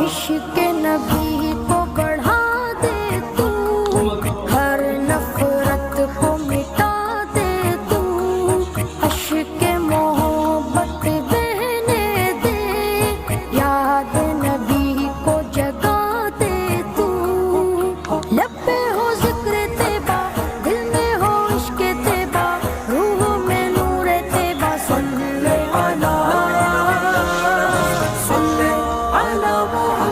عشق نبی کو بڑھا دے تو، ہر نفرت کو مٹا دے تو، عشق محبت بہنے دے، یاد نبی کو جگا دے تو، لب پہ ہو ذکر طیبہ، دل میں ہو عشق طیبہ، روح میں نور طیبہ، صلی علی محمد